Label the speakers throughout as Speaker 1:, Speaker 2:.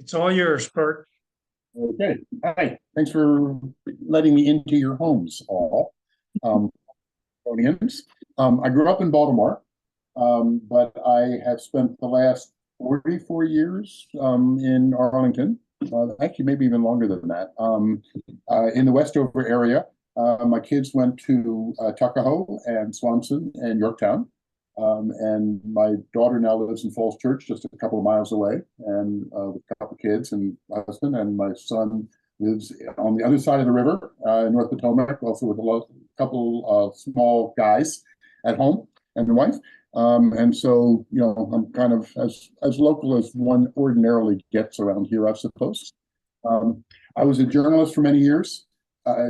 Speaker 1: It's all yours, Burt.
Speaker 2: Okay. Hi. Thanks for letting me into your homes, all. Um, audience. I grew up in Baltimore, but I have spent the last 44 years in Arlington, actually maybe even longer than that, in the Westover area. My kids went to Tuckahoe and Swanson and Yorktown. And my daughter now lives in Falls Church, just a couple of miles away, and with a couple of kids and my husband. And my son lives on the other side of the river, in North Potomac, also with a couple of small guys at home and a wife. And so, I'm kind of as local as one ordinarily gets around here, I suppose. Um, I was a journalist for many years, uh,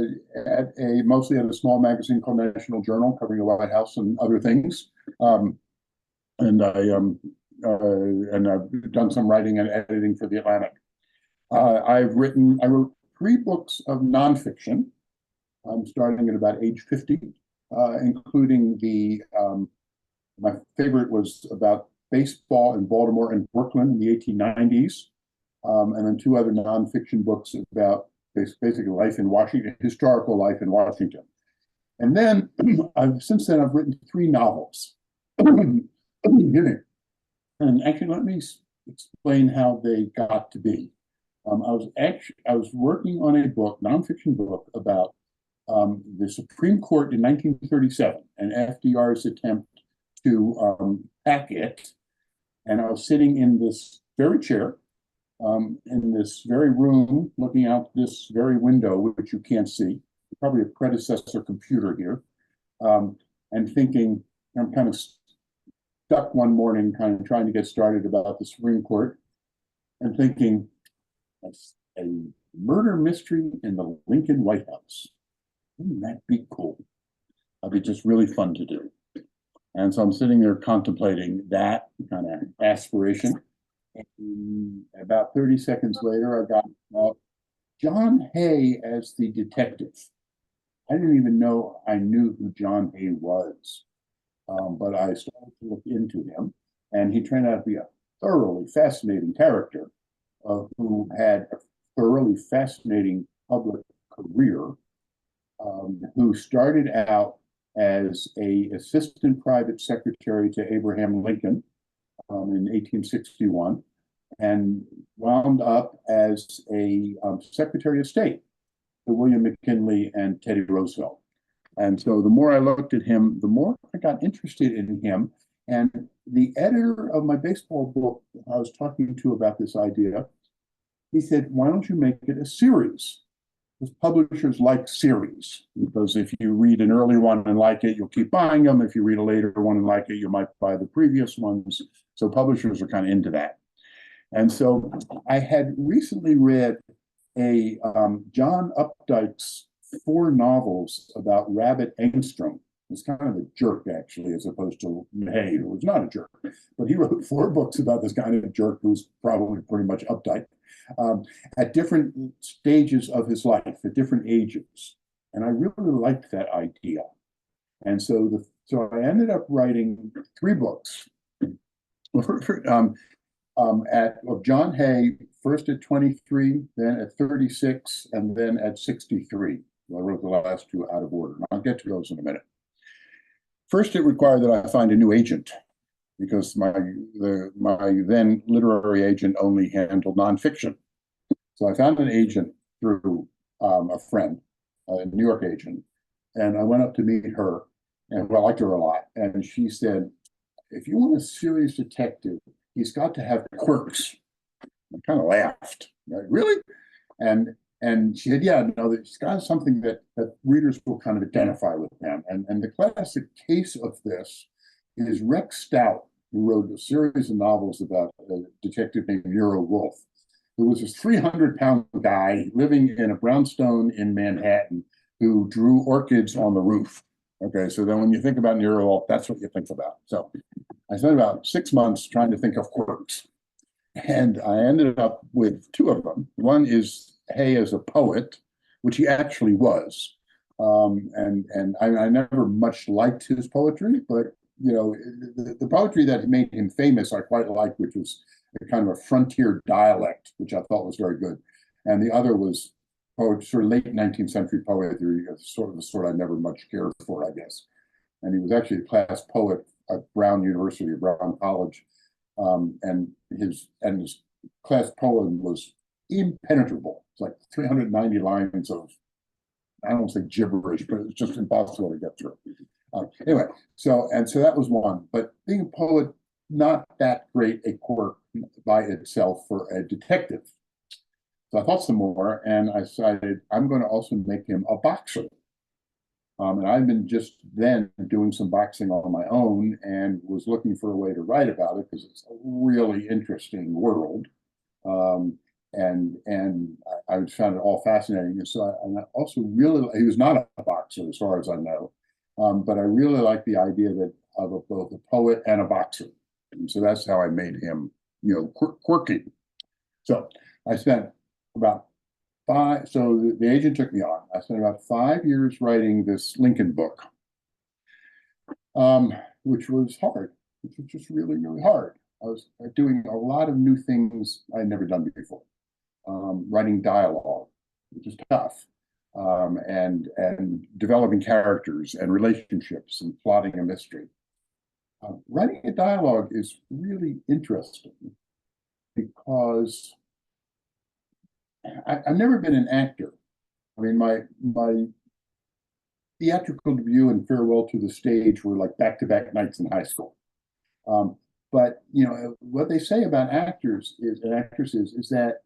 Speaker 2: mostly at a small magazine called National Journal, covering the White House and other things. Um, and I've done some writing and editing for the Atlantic. I wrote three books of nonfiction. I'm starting at about age 50, including my favorite was about baseball in Baltimore and Brooklyn in the 1890s, and then two other nonfiction books about basically life in Washington, historical life in Washington. And then since then I've written three novels. And actually, let me explain how they got to be. I was working on a book, nonfiction book, about the Supreme Court in 1937 and FDR's attempt to hack it. And I was sitting in this very chair, in this very room, looking out this very window, which you can't see, probably a predecessor computer here, and thinking, I'm kind of stuck one morning, kind of trying to get started about the Supreme Court, and thinking, a murder mystery in the Lincoln White House. Wouldn't that be cool? That'd be just really fun to do. And so I'm sitting there contemplating that kind of aspiration. And about 30 seconds later, I got John Hay as the detective. I didn't even know I knew who John Hay was. But I started to look into him, and he turned out to be a thoroughly fascinating character who had a thoroughly fascinating public career, who started out as a assistant private secretary to Abraham Lincoln in 1861, and wound up as a Secretary of State to William McKinley and Teddy Roosevelt. And so the more I looked at him, the more I got interested in him. And the editor of my baseball book I was talking to about this idea, he said, why don't you make it a series? Because publishers like series, because if you read an early one and like it, you'll keep buying them. If you read a later one and like it, you might buy the previous ones. So publishers are kind of into that. And so I had recently read a John Updike's four novels about Rabbit Engstrom. He's kind of a jerk, actually, as opposed to Hay, who was not a jerk. But he wrote four books about this kind of jerk who's probably pretty much Updike, at different stages of his life, at different ages. And I really liked that idea. And so I ended up writing three books of John Hay, first at 23, then at 36, and then at 63. I wrote the last two out of order. And I'll get to those in a minute. First, it required that I find a new agent, because my then literary agent only handled nonfiction. So I found an agent through a friend, a New York agent, and I went up to meet her, and I liked her a lot. And she said, if you want a serious detective, he's got to have quirks. I kind of laughed. Really? And she said, yeah, no, it's got something that readers will kind of identify with him. And the classic case of this is Rex Stout, who wrote a series of novels about a detective named Nero Wolfe, who was this 300-pound guy living in a brownstone in Manhattan who drew orchids on the roof. Okay, so then when you think about Nero Wolfe, that's what you think about. So I spent about 6 months trying to think of quirks. And I ended up with two of them. One is Hay as a poet, which he actually was. And I never much liked his poetry, but the poetry that made him famous I quite liked, which was a kind of a frontier dialect, which I thought was very good. And the other was sort of late 19th century poetry, sort of the sort I never much cared for, I guess. And he was actually a class poet at Brown University, Brown College. And his class poem was impenetrable. It's like 390 lines of, I don't want to say gibberish, but it's just impossible to get through. Anyway, so that was one. But being a poet, not that great a quirk by itself for a detective. So I thought some more, and I decided I'm going to also make him a boxer. And I've been just then doing some boxing on my own and was looking for a way to write about it because it's a really interesting world. And I found it all fascinating. And so I also really, he was not a boxer as far as I know, but I really like the idea of both a poet and a boxer. And so that's how I made him, quirky. So I spent about so the agent took me on. I spent about 5 years writing this Lincoln book, which was hard, which was just really, really hard. I was doing a lot of new things I'd never done before. Writing dialogue, which is tough, and developing characters and relationships and plotting a mystery. Writing a dialogue is really interesting because I've never been an actor. I mean, my theatrical debut and farewell to the stage were like back-to-back nights in high school. But what they say about actors and actresses is that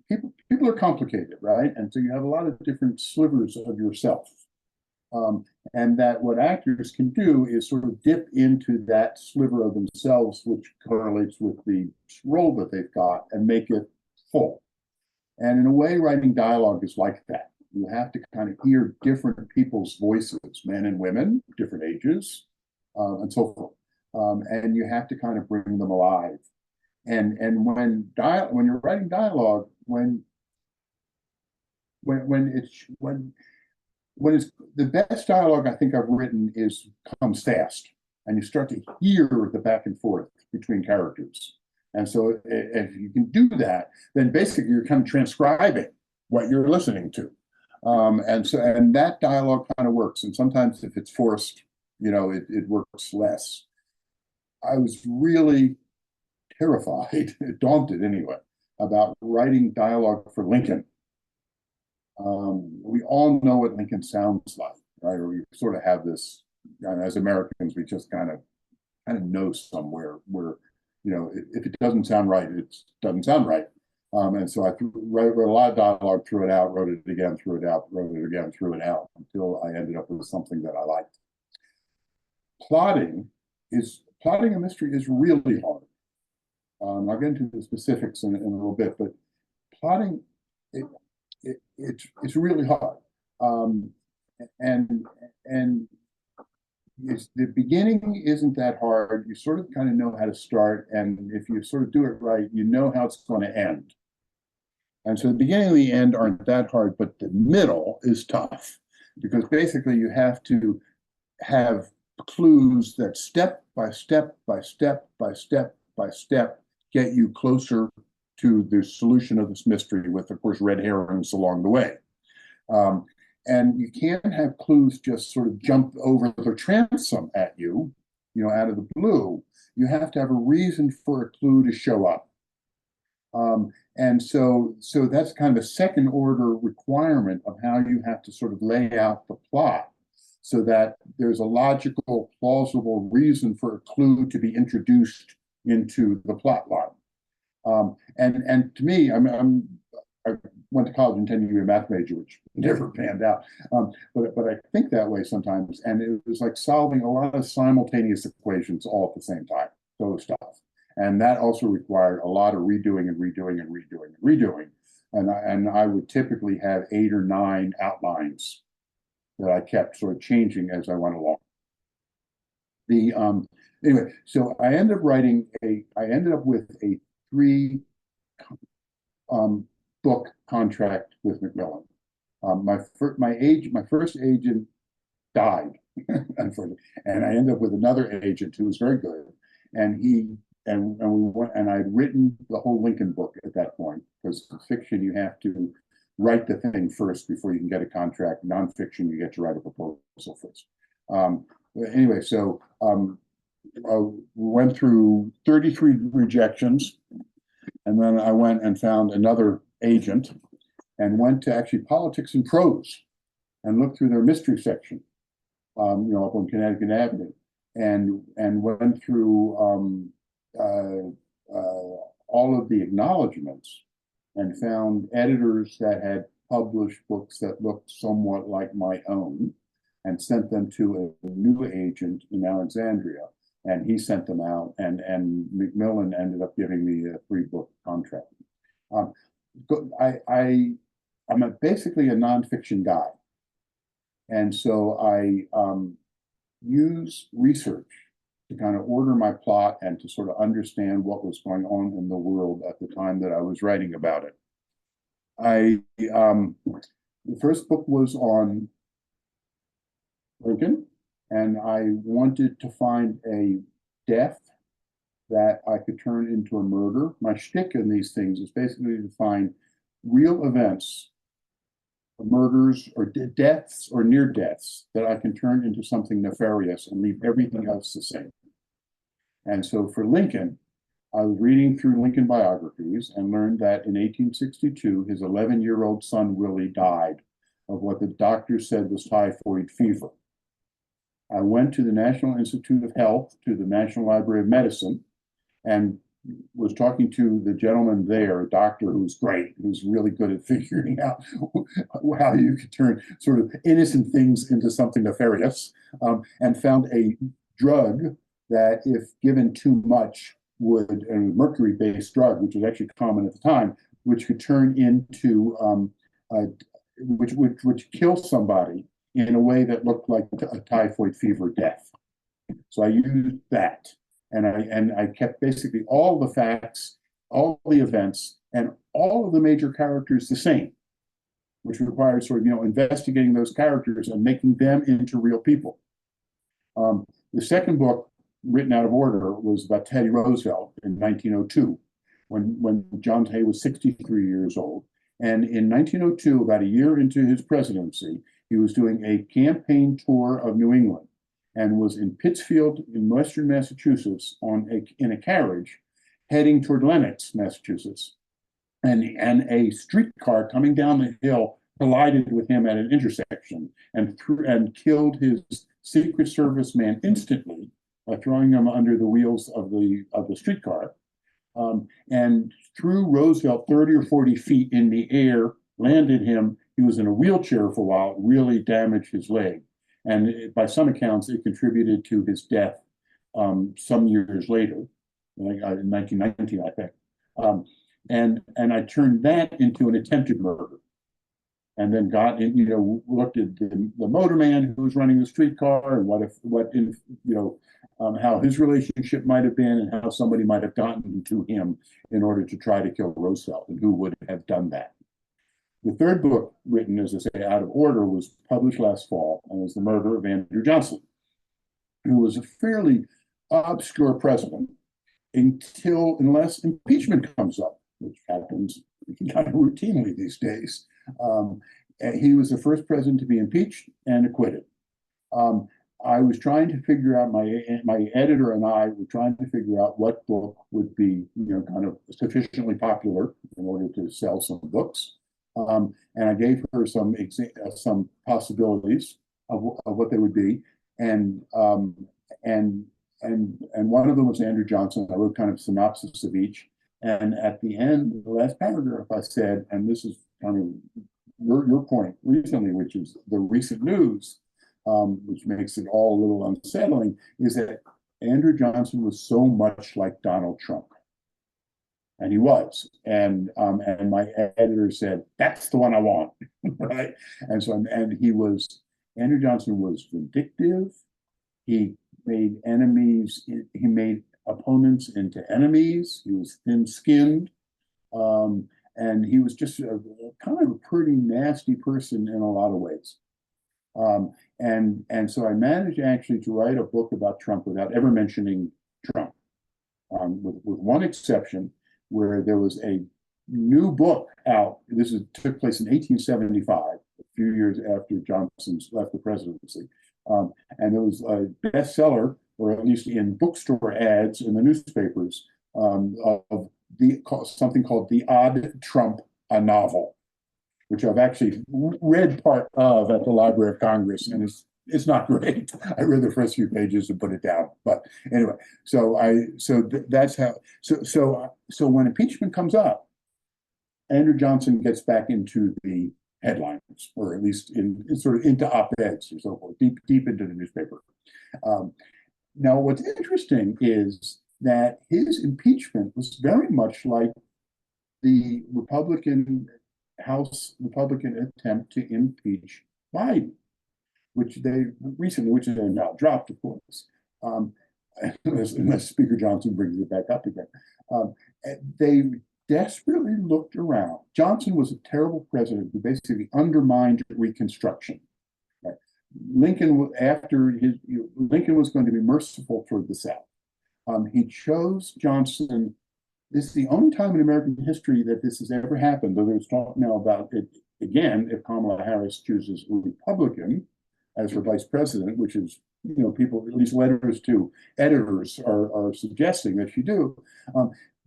Speaker 2: people are complicated, right? And so you have a lot of different slivers of yourself. And that what actors can do is sort of dip into that sliver of themselves, which correlates with the role that they've got, and make it full. And in a way, writing dialogue is like that. You have to kind of hear different people's voices, men and women, different ages, and so forth. And you have to kind of bring them alive. And when you're writing dialogue, when it's the best dialogue I think I've written comes fast, and you start to hear the back and forth between characters. And so if you can do that, then basically you're kind of transcribing what you're listening to. And that dialogue kind of works. And sometimes if it's forced, it works less. I was really terrified, daunted anyway, about writing dialogue for Lincoln. We all know what Lincoln sounds like, right? Or we sort of have this, as Americans, we just kind of know somewhere where, if it doesn't sound right, it doesn't sound right. And so I wrote a lot of dialogue, threw it out, wrote it again, threw it out, wrote it again, threw it out, until I ended up with something that I liked. Plotting a mystery is really hard. I'll get into the specifics in a little bit, but plotting, it's really hard. And the beginning isn't that hard. You sort of kind of know how to start, and if you sort of do it right, you know how it's going to end. And so the beginning and the end aren't that hard, but the middle is tough, because basically you have to have clues that step by step by step by step by step get you closer to the solution of this mystery, with, of course, red herrings along the way. And you can't have clues just sort of jump over the transom at you, out of the blue. You have to have a reason for a clue to show up. And so that's kind of a second order requirement of how you have to sort of lay out the plot, so that there's a logical, plausible reason for a clue to be introduced into the plot line. And to me, I went to college intending to be a math major, which never panned out. But I think that way sometimes, and it was like solving a lot of simultaneous equations all at the same time, those stuff. And that also required a lot of redoing and redoing and redoing and redoing. And I would typically have 8 or 9 outlines that I kept sort of changing as I went along. Anyway, so I ended up with a 3 book contract with Macmillan. My first agent died unfortunately. And I ended up with another agent who was very good. And we went, and I'd written the whole Lincoln book at that point, because fiction, you have to write the thing first before you can get a contract. Nonfiction, you get to write a proposal first. Anyway, so we went through 33 rejections, and then I went and found another agent and went to actually Politics and Prose and looked through their mystery section, up on Connecticut Avenue, and went through all of the acknowledgments and found editors that had published books that looked somewhat like my own, and sent them to a new agent in Alexandria, and he sent them out, and Macmillan ended up giving me a 3-book contract. I'm basically a nonfiction guy, and so I use research to kind of order my plot and to sort of understand what was going on in the world at the time that I was writing about it. The first book was on Lincoln, and I wanted to find a death that I could turn into a murder. My shtick in these things is basically to find real events, murders or deaths or near deaths, that I can turn into something nefarious and leave everything else the same. And so for Lincoln, I was reading through Lincoln biographies and learned that in 1862, his 11-year-old son, Willie, died of what the doctors said was typhoid fever. I went to the National Institute of Health, to the National Library of Medicine, and was talking to the gentleman there, a doctor who's great, who's really good at figuring out how you could turn sort of innocent things into something nefarious, and found a drug that, if given too much, would, a mercury-based drug, which was actually common at the time, which could turn into, which would kill somebody in a way that looked like a typhoid fever death. So I used that, and I kept basically all the facts, all the events, and all of the major characters the same, which required sort of investigating those characters and making them into real people. The second book, written out of order, was about Teddy Roosevelt in 1902, when John Hay was 63 years old. And in 1902, about a year into his presidency, he was doing a campaign tour of New England and was in Pittsfield in western Massachusetts in a carriage heading toward Lenox, Massachusetts. And a streetcar coming down the hill collided with him at an intersection and killed his Secret Service man instantly by throwing him under the wheels of the streetcar. And threw Roosevelt 30 or 40 feet in the air, landed him. He was in a wheelchair for a while, really damaged his leg. And by some accounts, it contributed to his death some years later, like in 1919, I think. And I turned that into an attempted murder. And then got in, looked at the motorman who was running the streetcar, and how his relationship might have been, and how somebody might have gotten to him in order to try to kill Roosevelt, and who would have done that. The third book, written, as I say, out of order, was published last fall, and was The Murder of Andrew Johnson, who was a fairly obscure president unless impeachment comes up, which happens kind of routinely these days. He was the first president to be impeached and acquitted. I was trying to figure out, my editor and I were trying to figure out what book would be, kind of sufficiently popular in order to sell some books. And I gave her some possibilities of what they would be, and one of them was Andrew Johnson. I wrote kind of synopsis of each, and at the end, the last paragraph, I said, and this is kind of your point recently, which is the recent news, which makes it all a little unsettling, is that Andrew Johnson was so much like Donald Trump. And he was. And my editor said, that's the one I want, right? And so, Andrew Johnson was vindictive. He made he made opponents into enemies. He was thin-skinned. And he was just kind of a pretty nasty person in a lot of ways. And so I managed actually to write a book about Trump without ever mentioning Trump, with one exception, where there was a new book out. Took place in 1875, a few years after Johnson left the presidency. And it was a bestseller, or at least in bookstore ads in the newspapers, of something called The Odd Trump, a Novel, which I've actually read part of at the Library of Congress, and it's not great. I read the first few pages and put it down. But anyway, that's how. So when impeachment comes up, Andrew Johnson gets back into the headlines, or at least in sort of into op-eds or so forth, deep into the newspaper. Now, what's interesting is that his impeachment was very much like the House Republican attempt to impeach Biden, which they now dropped, of course, unless Speaker Johnson brings it back up again. They desperately looked around. Johnson was a terrible president who basically undermined Reconstruction. Lincoln was going to be merciful toward the South. He chose Johnson. This is the only time in American history that this has ever happened, though there's talk now about it again if Kamala Harris chooses a Republican as her vice president, which is, people, at least letters to editors are suggesting that she do.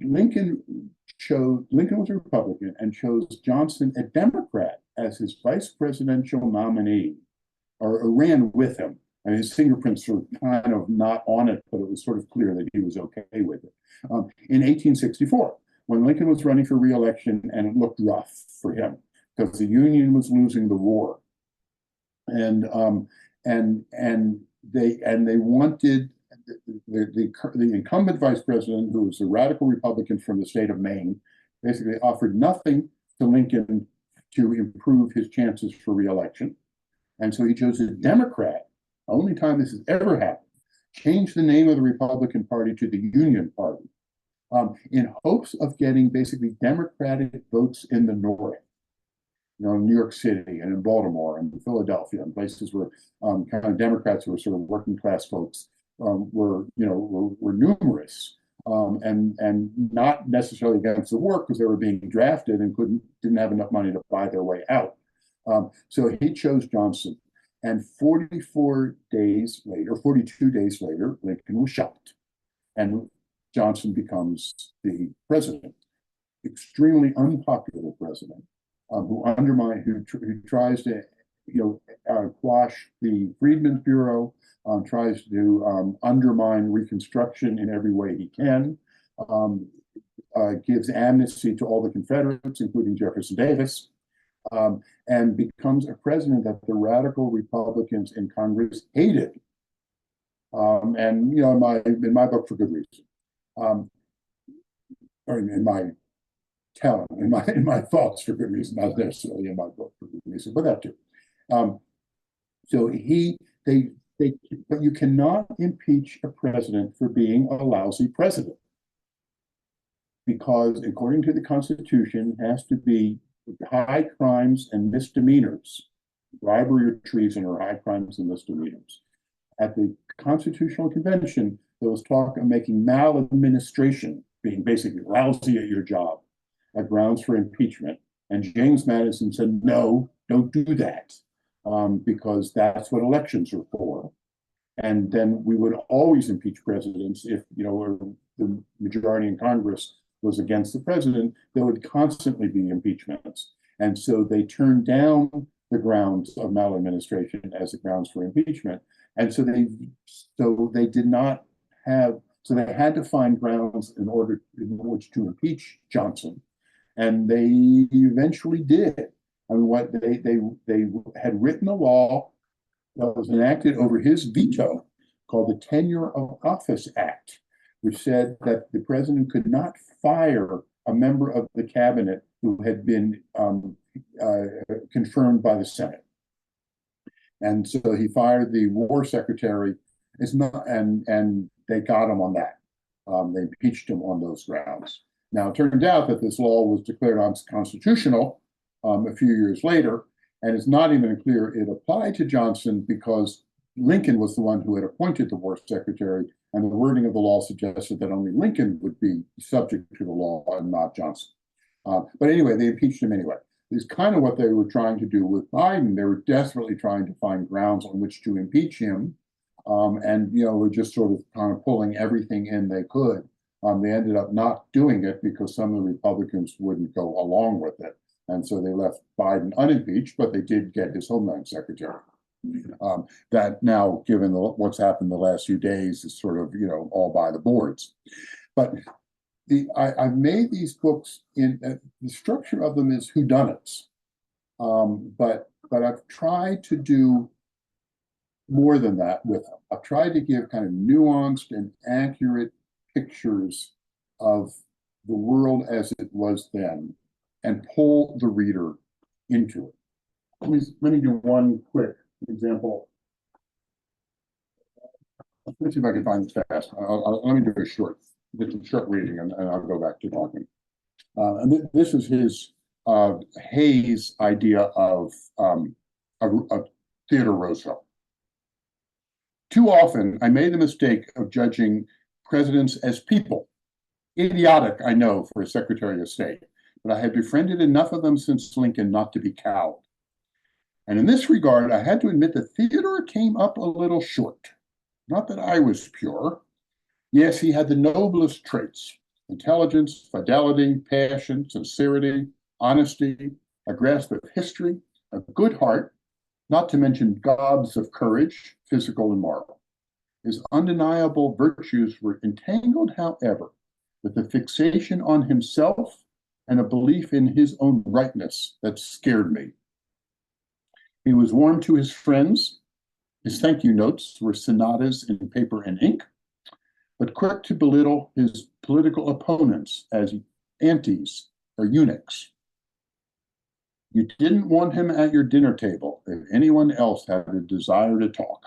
Speaker 2: Lincoln was a Republican and chose Johnson, a Democrat, as his vice presidential nominee, or ran with him. And his fingerprints were kind of not on it, but it was sort of clear that he was okay with it. In 1864, when Lincoln was running for re-election, and it looked rough for him because the Union was losing the war, and they wanted the incumbent vice president, who was a radical Republican from the state of Maine, basically offered nothing to Lincoln to improve his chances for re-election, and so he chose a Democrat. Only time this has ever happened, changed the name of the Republican Party to the Union Party, in hopes of getting basically Democratic votes in the North, in New York City and in Baltimore and Philadelphia, and places where kind of Democrats who were sort of working class folks were numerous, and not necessarily against the war because they were being drafted and didn't have enough money to buy their way out. So he chose Johnson. And 42 days later, Lincoln was shot, and Johnson becomes the president. Extremely unpopular president, who tries to, quash the Freedmen's Bureau, tries to undermine Reconstruction in every way he can, gives amnesty to all the Confederates, including Jefferson Davis. And becomes a president that the radical Republicans in Congress hated, and in my book for good reason, or in my thoughts for good reason, not necessarily in my book for good reason, but that too. But you cannot impeach a president for being a lousy president, because according to the Constitution, it has to be high crimes and misdemeanors. Bribery or treason are high crimes and misdemeanors. At the Constitutional Convention, there was talk of making maladministration, being basically lousy at your job, as grounds for impeachment. And James Madison said, no, don't do that, because that's what elections are for. And then we would always impeach presidents if, the majority in Congress was against the president. There would constantly be impeachments. And so they turned down the grounds of maladministration as the grounds for impeachment. And so they had to find grounds in which to impeach Johnson. And they eventually did. I mean, they had written a law that was enacted over his veto called the Tenure of Office Act, which said that the president could not fire a member of the cabinet who had been confirmed by the Senate. And so he fired the war secretary, and they got him on that. They impeached him on those grounds. Now, it turned out that this law was declared unconstitutional a few years later, And it's not even clear it applied to Johnson because Lincoln was the one who had appointed the war secretary, and the wording of the law suggested that only Lincoln would be subject to the law and not Johnson. But anyway, they impeached him anyway. It's kind of what they were trying to do with Biden. They were desperately trying to find grounds on which to impeach him. And, were just sort of kind of pulling everything in they could. They ended up not doing it because some of the Republicans wouldn't go along with it. And so they left Biden unimpeached, but they did get his Homeland Secretary. That now, given what's happened the last few days, is sort of, all by the boards. But I've made these books in the structure of them is whodunits. But I've tried to do more than that with them. I've tried to give kind of nuanced and accurate pictures of the world as it was then and pull the reader into it. Let me do one quick example. Let's see if I can find this fast. Let me do a short reading, and I'll go back to talking. And this is his Hayes idea of Theodore Roosevelt. Too often, I made the mistake of judging presidents as people. Idiotic, I know, for a Secretary of State, but I had befriended enough of them since Lincoln not to be cowed. And in this regard, I had to admit that Theodore came up a little short. Not that I was pure. Yes, he had the noblest traits: intelligence, fidelity, passion, sincerity, honesty, a grasp of history, a good heart, not to mention gobs of courage, physical and moral. His undeniable virtues were entangled, however, with a fixation on himself and a belief in his own rightness that scared me. He was warm to his friends. His thank you notes were sonatas in paper and ink, but quick to belittle his political opponents as antis or eunuchs. You didn't want him at your dinner table if anyone else had a desire to talk.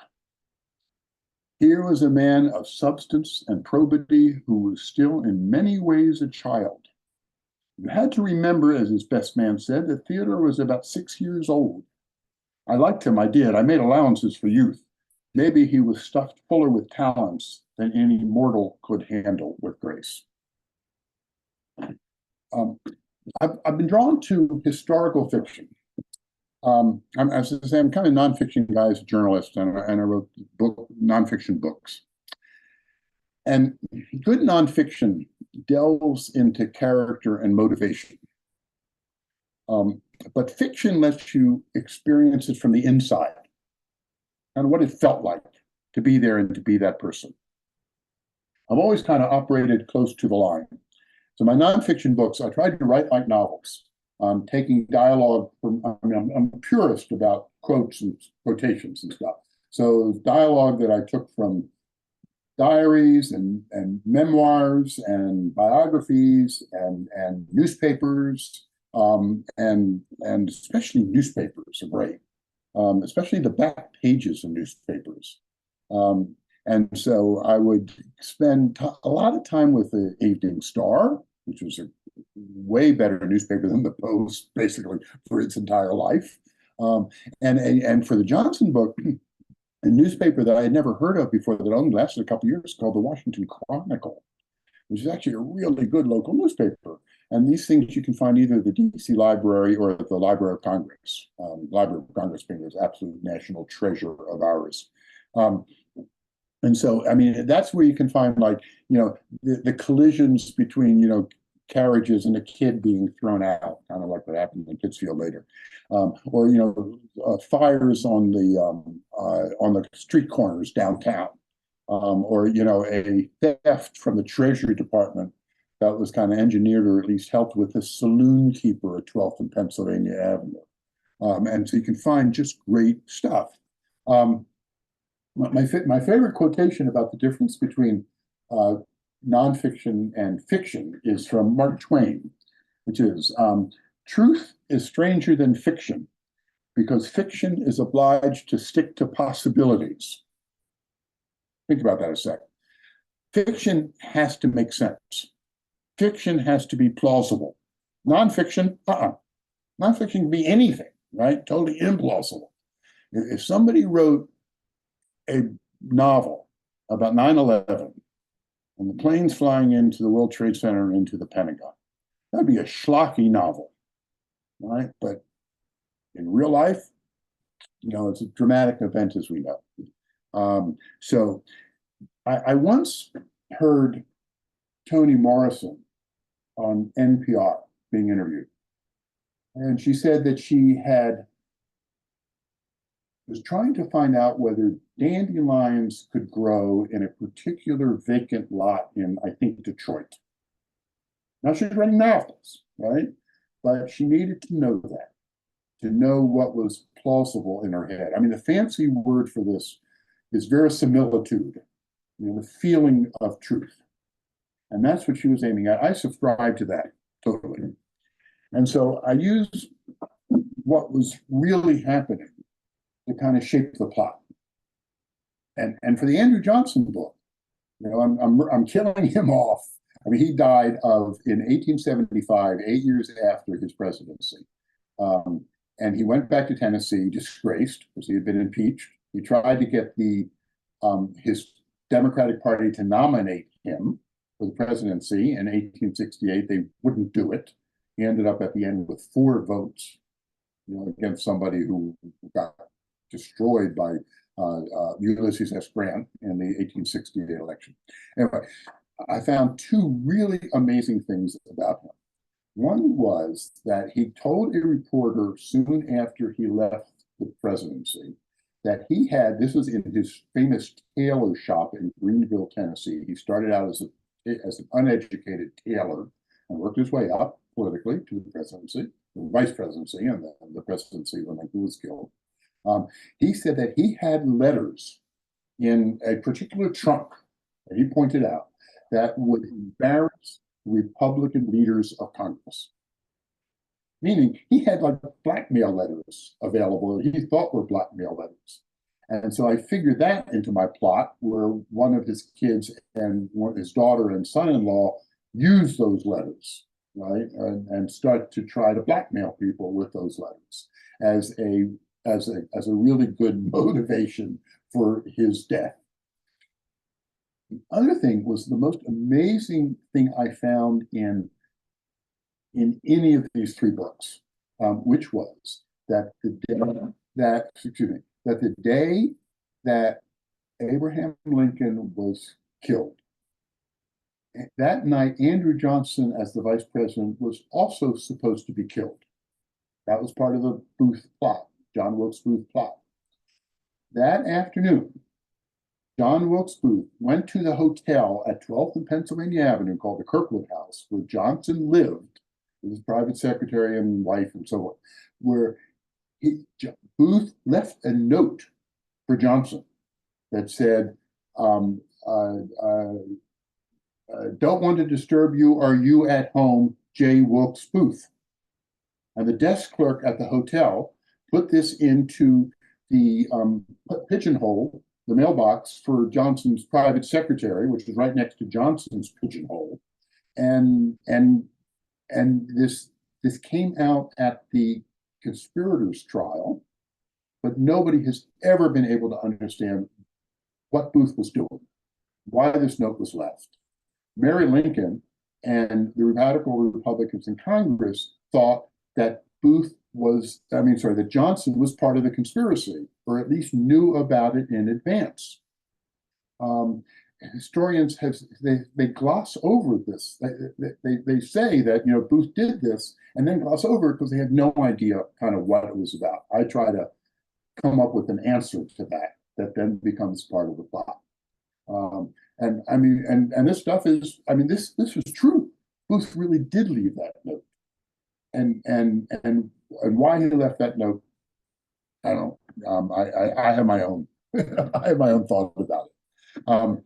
Speaker 2: Here was a man of substance and probity who was still in many ways a child. You had to remember, as his best man said, that Theodore was about 6 years old. I liked him, I did. I made allowances for youth. Maybe he was stuffed fuller with talents than any mortal could handle with grace. I've been drawn to historical fiction. I'm kind of a nonfiction guy as a journalist, and I wrote nonfiction books. And good nonfiction delves into character and motivation. But fiction lets you experience it from the inside and what it felt like to be there and to be that person. I've always kind of operated close to the line. So my nonfiction books, I tried to write like novels, taking dialogue from, I'm a purist about quotes and quotations and stuff. So dialogue that I took from diaries and memoirs and biographies and newspapers, and especially newspapers are great, especially the back pages of newspapers. And so I would spend a lot of time with the Evening Star, which was a way better newspaper than the Post, basically, for its entire life. And for the Johnson book, a newspaper that I had never heard of before that only lasted a couple of years, called the Washington Chronicle, which is actually a really good local newspaper. And these things you can find either at the DC Library or at the Library of Congress. Library of Congress being this absolute national treasure of ours. And so, I mean, that's where you can find, like, the collisions between, carriages and a kid being thrown out, kind of like what happened in Pittsfield later. Or, fires on the street corners downtown. Or, a theft from the Treasury Department that was kind of engineered or at least helped with the saloon keeper at 12th and Pennsylvania Avenue. And so you can find just great stuff. My favorite quotation about the difference between nonfiction and fiction is from Mark Twain, which is, truth is stranger than fiction because fiction is obliged to stick to possibilities. Think about that a second. Fiction has to make sense. Fiction has to be plausible. Nonfiction, nonfiction can be anything. right? Totally implausible. If somebody wrote a novel about 9/11 and the planes flying into the World Trade Center and into the Pentagon, that'd be a schlocky novel, right? But in real life, it's a dramatic event, as we know. So I once heard Toni Morrison on NPR being interviewed, and she said that she was trying to find out whether dandelions could grow in a particular vacant lot in, I think, Detroit. Now she's writing novels, right? But she needed to know that, to know what was plausible in her head. I mean, the fancy word for this is verisimilitude, the feeling of truth. And that's what she was aiming at. I subscribe to that totally. And so I used what was really happening to kind of shape the plot. And for the Andrew Johnson book, I'm killing him off. I mean, he died in 1875, 8 years after his presidency. And he went back to Tennessee, disgraced because he had been impeached. He tried to get his Democratic Party to nominate him for the presidency in 1868. They wouldn't do it. He ended up at the end with 4 votes, against somebody who got destroyed by Ulysses S. Grant in the 1868 election. Anyway, I found 2 really amazing things about him. One was that he told a reporter soon after he left the presidency that this was in his famous tailor shop in Greenville, Tennessee. He started out as an uneducated tailor and worked his way up politically to the presidency, the vice presidency, and the presidency when he was killed. He said that he had letters in a particular trunk that he pointed out that would embarrass Republican leaders of Congress. Meaning he had like blackmail letters available that he thought were blackmail letters. And so I figured that into my plot, where one of his kids and his daughter and son-in-law use those letters, right, and start to try to blackmail people with those letters as a really good motivation for his death. The other thing was the most amazing thing I found in any of these 3 books, which was that the day that Abraham Lincoln was killed, that night, Andrew Johnson, as the vice president, was also supposed to be killed. That was part of the Booth plot, John Wilkes Booth plot. That afternoon, John Wilkes Booth went to the hotel at 12th and Pennsylvania Avenue called the Kirkwood House, where Johnson lived with his private secretary and wife and so on, where Booth left a note for Johnson that said, don't want to disturb you. Are you at home? J. Wilkes Booth. And the desk clerk at the hotel put this into the pigeonhole, the mailbox for Johnson's private secretary, which was right next to Johnson's pigeonhole. And this came out at the conspirators' trial, but nobody has ever been able to understand what Booth was doing, why this note was left. Mary Lincoln and the radical Republicans in Congress thought that that Johnson was part of the conspiracy, or at least knew about it in advance. Historians they gloss over this. They say that Booth did this and then gloss over it because they had no idea kind of what it was about. I try to come up with an answer to that then becomes part of the plot. And this stuff is, this was true. Booth really did leave that note. And why he left that note, I don't know. I have my own I have my own thought about it.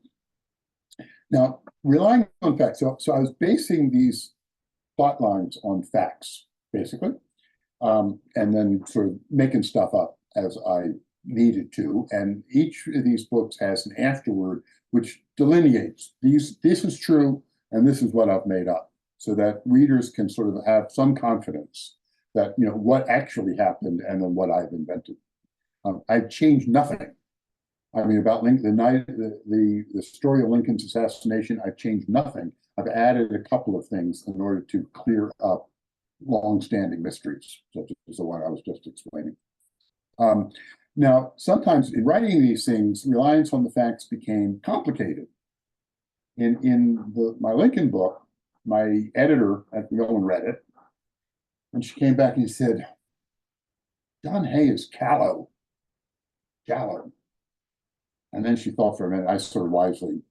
Speaker 2: Now, relying on facts, so I was basing these plot lines on facts, basically, and then sort of making stuff up as I needed to. And each of these books has an afterword which delineates this is true and this is what I've made up, so that readers can sort of have some confidence that, what actually happened and then what I've invented. I've changed nothing. I mean, about Lincoln, the story of Lincoln's assassination, I've changed nothing. I've added a couple of things in order to clear up long-standing mysteries, such as the one I was just explaining. Now, sometimes in writing these things, reliance on the facts became complicated. In my Lincoln book, my editor at the Mill read it, and she came back and he said, John Hay is callow. And then she thought for a minute. I sort of wisely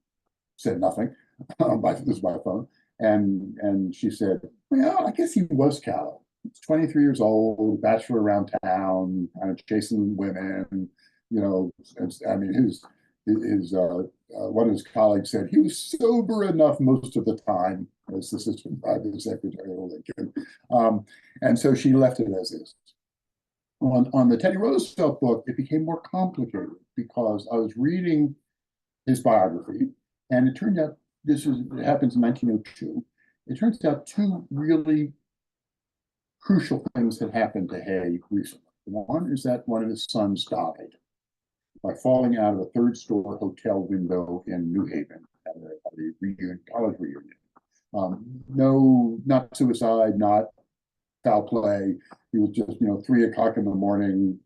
Speaker 2: said nothing. This is my phone. And she said, well, I guess he was callow. He's 23 years old, bachelor around town, kind of chasing women. I mean, his one of his colleagues said he was sober enough most of the time as assistant private secretary of Lincoln. And so she left it as is. On the Teddy Roosevelt book, it became more complicated because I was reading his biography, and it turned out it happens in 1902. It turns out two really crucial things had happened to Hay recently. One is that one of his sons died by falling out of a third-story hotel window in New Haven at a college reunion. No, not suicide, not foul play. He was just, 3 o'clock in the morning,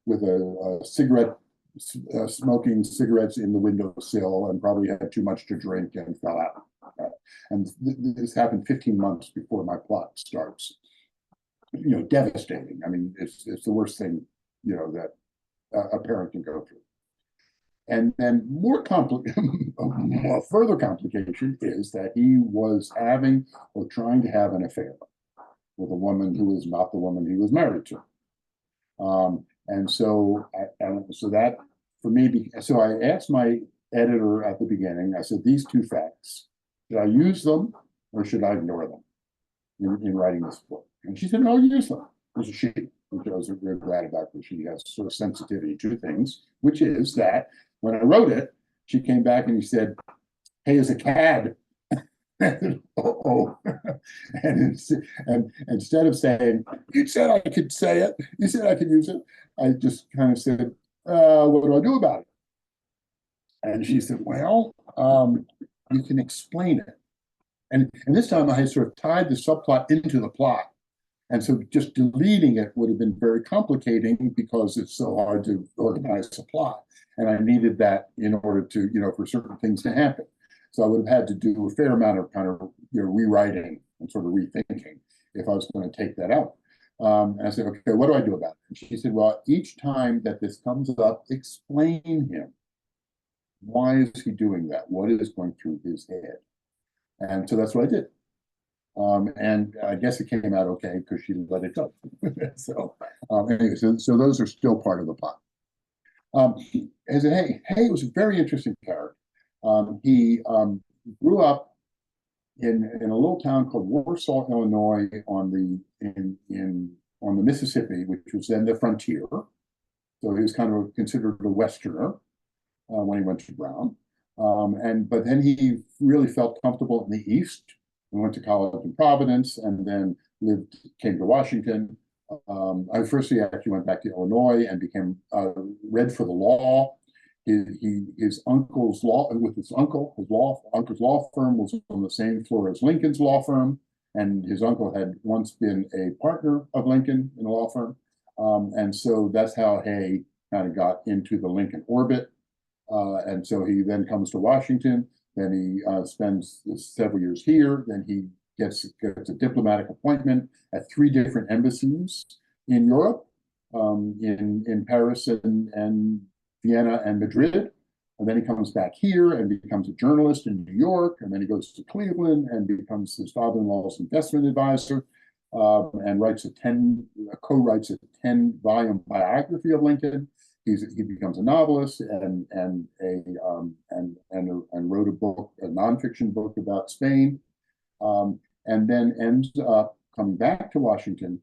Speaker 2: with a cigarette, smoking cigarettes in the windowsill, and probably had too much to drink and fell out. And this happened 15 months before my plot starts. Devastating. I mean, it's the worst thing, that a parent can go through. And then further complication is that he was having or trying to have an affair with a woman who was not the woman he was married to. And so that for me, so I asked my editor at the beginning, I said, these two facts, should I use them or should I ignore them in writing this book? And she said, no, use them. It was a she, which I was very glad about, because she has sort of sensitivity to things, which is that when I wrote it, she came back and he said, Hay is a cad. Oh, and instead of saying, you said I could say it, you said I could use it, I just kind of said, what do I do about it? And she said, well, you can explain it. And this time I had sort of tied the subplot into the plot. And so just deleting it would have been very complicating because it's so hard to organize a plot. And I needed that in order to, for certain things to happen. So I would have had to do a fair amount of kind of rewriting and sort of rethinking if I was going to take that out. And I said, okay, what do I do about it? And she said, well, each time that this comes up, explain him. Why is he doing that? What is going through his head? And so that's what I did. And I guess it came out okay because she let it go. So anyway, so those are still part of the plot. As Hay was a very interesting character. He grew up in a little town called Warsaw, Illinois, on the Mississippi, which was then the frontier. So he was kind of considered a Westerner when he went to Brown. But then he really felt comfortable in the East. He went to college in Providence, and then came to Washington. First, he actually went back to Illinois and became read for the law. His uncle's uncle's law firm was on the same floor as Lincoln's law firm, and his uncle had once been a partner of Lincoln in a law firm, and so that's how Hay kind of got into the Lincoln orbit. And so he then comes to Washington. Then he spends several years here. Then he gets a diplomatic appointment at 3 different embassies in Europe, in Paris and Vienna and Madrid. And then he comes back here and becomes a journalist in New York. And then he goes to Cleveland and becomes his father-in-law's investment advisor, and co-writes a 10-volume biography of Lincoln. He becomes a novelist and wrote a book, a nonfiction book about Spain, and then ends up coming back to Washington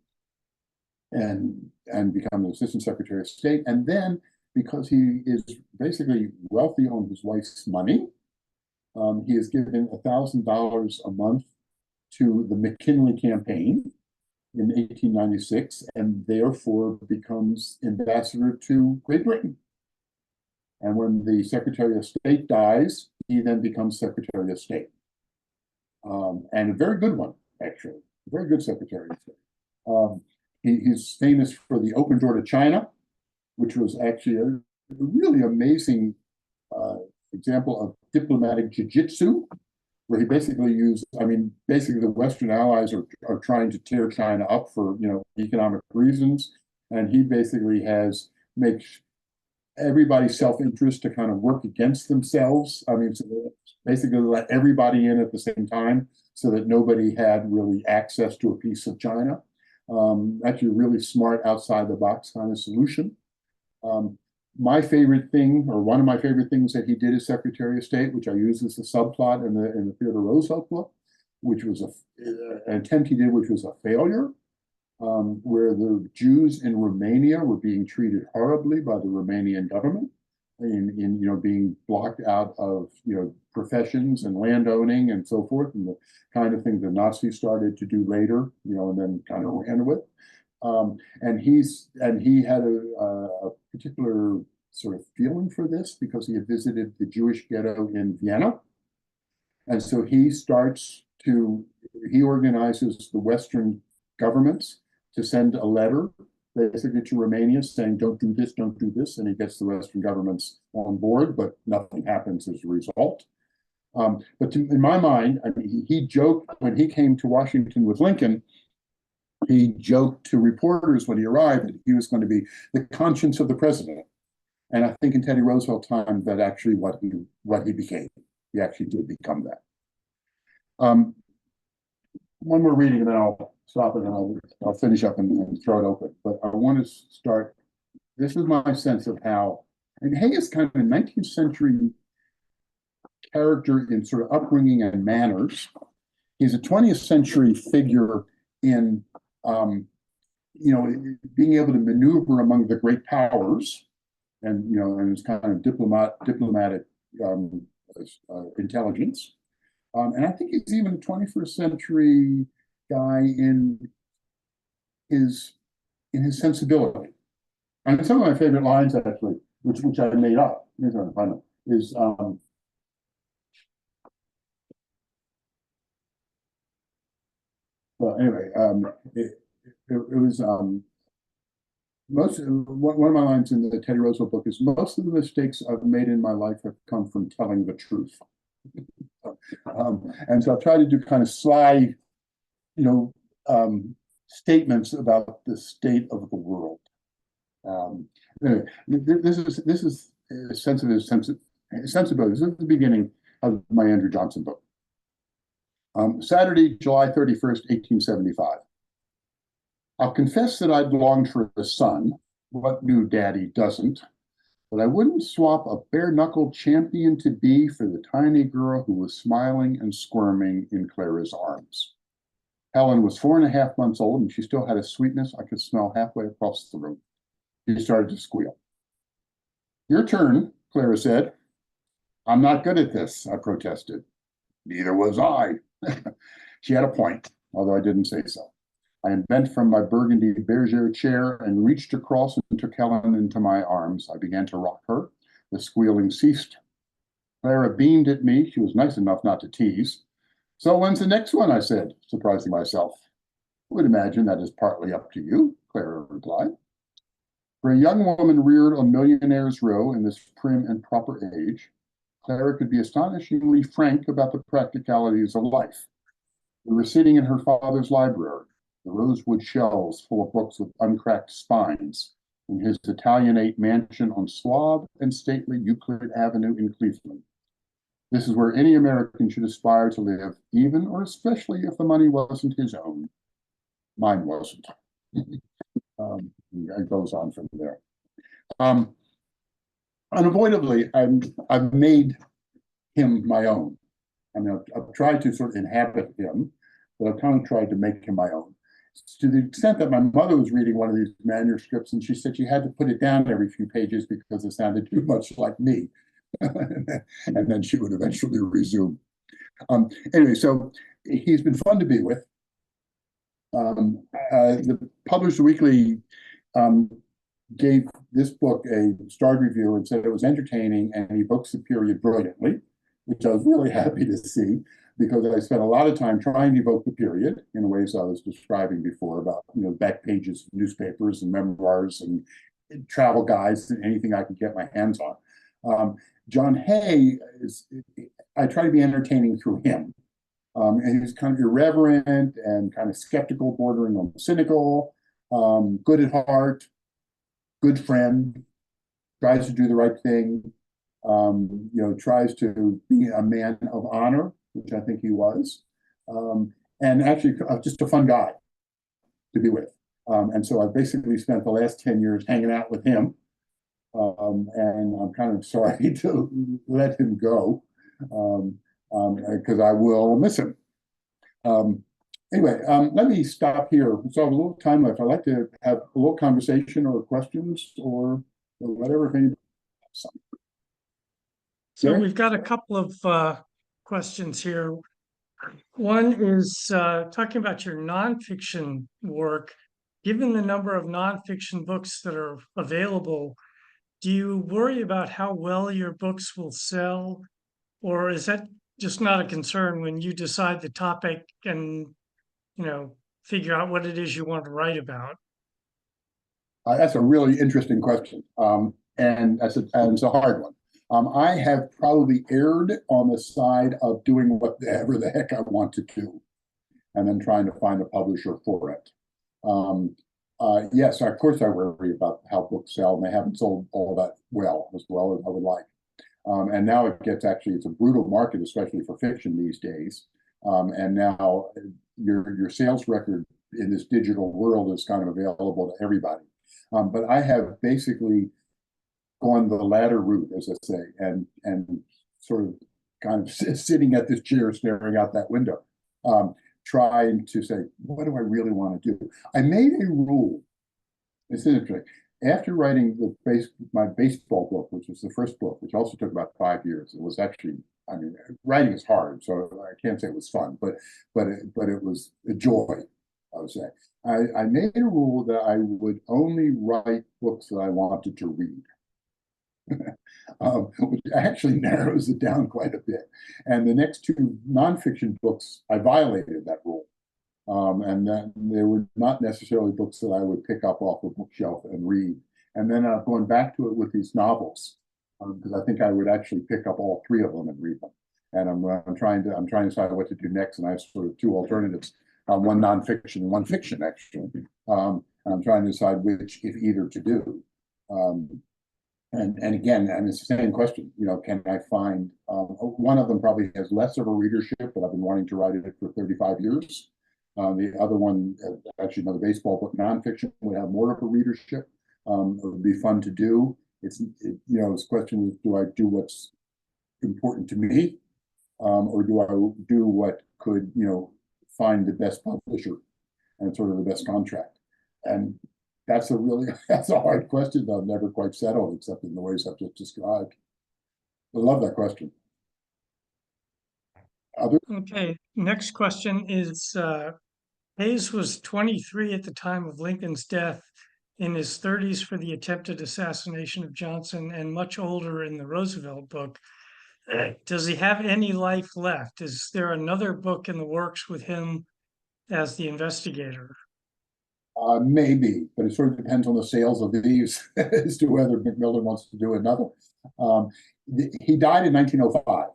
Speaker 2: and becomes Assistant Secretary of State. And then, because he is basically wealthy on his wife's money, he is given $1,000 a month to the McKinley campaign, in 1896 and therefore becomes ambassador to Great Britain. And when the Secretary of State dies, he then becomes Secretary of State. And a very good one, actually, a very good Secretary of State. He's famous for the open door to China, which was actually a really amazing example of diplomatic jiu-jitsu, where he basically used, I mean, basically the Western allies are trying to tear China up for, economic reasons. And he basically makes everybody's self-interest to kind of work against themselves. I mean, so basically let everybody in at the same time so that nobody had really access to a piece of China. Actually, a really smart outside the box kind of solution. My favorite thing, or one of my favorite things that he did as Secretary of State, which I use as a subplot in the Theodore Roosevelt book, which was an attempt he did, which was a failure, where the Jews in Romania were being treated horribly by the Romanian government, in being blocked out of professions and land owning and so forth, and the kind of thing the Nazis started to do later, and then kind of ran with. And he had a particular sort of feeling for this because he had visited the Jewish ghetto in Vienna. And so he organizes the Western governments to send a letter basically to Romania saying, don't do this, don't do this. And he gets the Western governments on board, but nothing happens as a result. But in my mind, I mean, he joked when he came to Washington with Lincoln, he joked to reporters when he arrived that he was going to be the conscience of the president. And I think in Teddy Roosevelt's time, that actually what he became. He actually did become that. One more reading and then I'll stop and then I'll finish up and throw it open. But I want to start, this is my sense of how, and Hay is kind of a 19th century character in sort of upbringing and manners. He's a 20th century figure in being able to maneuver among the great powers, and his kind of diplomatic intelligence. And I think he's even a 21st century guy in his sensibility. And some of my favorite lines, actually, which I made up, is well, anyway, it was one of my lines in the Teddy Roosevelt book is most of the mistakes I've made in my life have come from telling the truth. And so I try to do kind of sly, statements about the state of the world. Anyway, this is sensibility. This is the beginning of my Andrew Johnson book. Saturday, July 31st, 1875. I'll confess that I'd longed for a son. What new daddy doesn't? But I wouldn't swap a bare-knuckled champion to be for the tiny girl who was smiling and squirming in Clara's arms. Helen was 4.5 months old, and she still had a sweetness I could smell halfway across the room. She started to squeal. Your turn, Clara said. I'm not good at this, I protested. Neither was I. She had a point, although I didn't say so. I bent from my burgundy bergère chair and reached across and took Helen into my arms. I began to rock her. The squealing ceased. Clara beamed at me. She was nice enough not to tease. So when's the next one? I said, surprising myself. I would imagine that is partly up to you, Clara replied. For a young woman reared on Millionaire's Row in this prim and proper age, Clara could be astonishingly frank about the practicalities of life. We were sitting in her father's library, the rosewood shelves full of books with uncracked spines, in his Italianate mansion on suave and stately Euclid Avenue in Cleveland. This is where any American should aspire to live, even or especially if the money wasn't his own. Mine wasn't. It goes on from there. Unavoidably, I've made him my own. I mean, I've tried to sort of inhabit him, but I've kind of tried to make him my own. To the extent that my mother was reading one of these manuscripts, and she said she had to put it down every few pages because it sounded too much like me. And then she would eventually resume. Anyway, so he's been fun to be with. The Published Weekly um, gave this book a starred review and said it was entertaining and evokes the period brilliantly, which I was really happy to see because I spent a lot of time trying to evoke the period in the ways I was describing before about back pages of newspapers and memoirs and travel guides and anything I could get my hands on. John Hay I try to be entertaining through him. And he's kind of irreverent and kind of skeptical, bordering on cynical, good at heart, good friend, tries to do the right thing, tries to be a man of honor, which I think he was, and actually just a fun guy to be with. And so I basically spent the last 10 years hanging out with him. And I'm kind of sorry to let him go because I will miss him. Anyway, let me stop here. So I have a little time left. I'd like to have a little conversation or questions or whatever. If anybody has something.
Speaker 1: So we've got a couple of questions here. One is talking about your nonfiction work. Given the number of nonfiction books that are available, do you worry about how well your books will sell? Or is that just not a concern when you decide the topic and, figure out what it is you want to write about?
Speaker 2: That's a really interesting question. And it's a hard one. I have probably erred on the side of doing whatever the heck I want to do and then trying to find a publisher for it. Yes, of course I worry about how books sell, and they haven't sold all that well as I would like. And now it's a brutal market, especially for fiction these days. And now your sales record in this digital world is kind of available to everybody. But I have basically gone the latter route, as I say, and sort of kind of sitting at this chair, staring out that window, trying to say, what do I really want to do? I made a rule. It's interesting. After writing my baseball book, which was the first book, which also took about 5 years, it was actually, writing is hard, so I can't say it was fun, but it was a joy, I would say. I made a rule that I would only write books that I wanted to read. Which actually narrows it down quite a bit. And the next two nonfiction books, I violated that rule. And then they were not necessarily books that I would pick up off a bookshelf and read. And then I've gone back to it with these novels because I think I would actually pick up all three of them and read them. And I'm trying to decide what to do next. And I have sort of two alternatives: one nonfiction and one fiction, actually. And I'm trying to decide which, if either, to do. And again, it's the same question. Can I find one of them probably has less of a readership, but I've been wanting to write it for 35 years. The other one, actually another baseball book, nonfiction, would have more of a readership. It would be fun to do. This question is, do I do what's important to me, or do I do what could, find the best publisher and sort of the best contract? And that's a hard question that I've never quite settled, except in the ways I've just described. I love that question.
Speaker 1: Okay, next question is, Hayes was 23 at the time of Lincoln's death, in his 30s for the attempted assassination of Johnson, and much older in the Roosevelt book. Does he have any life left? Is there another book in the works with him as the investigator?
Speaker 2: Maybe, but it sort of depends on the sales of these as to whether Macmillan wants to do another. He died in 1905,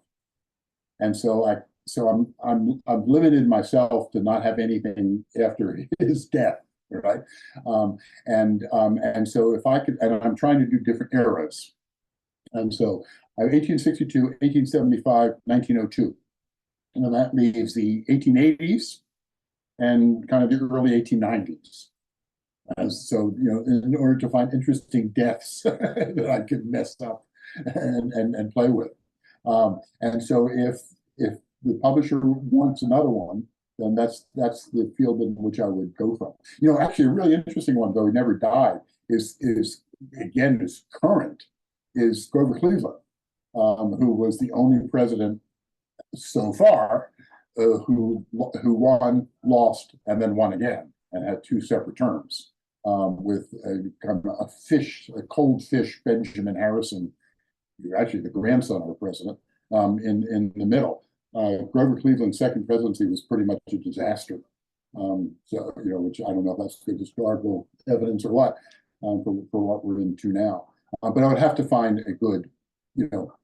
Speaker 2: and so I've limited myself to not have anything after his death, right? And so if I could, and I'm trying to do different eras, and so I have 1862, 1875, 1902, and that leaves the 1880s and kind of the early 1890s. So, in order to find interesting deaths that I could mess up and play with. And so if the publisher wants another one, then that's the field in which I would go from. Actually, a really interesting one, though he never died, is current, is Grover Cleveland, who was the only president so far who won, lost, and then won again, and had two separate terms, with a kind of a cold fish Benjamin Harrison, actually the grandson of the president, in the middle. Grover Cleveland's second presidency was pretty much a disaster. So, which I don't know if that's good historical evidence or what, for what we're into now. But I would have to find a good,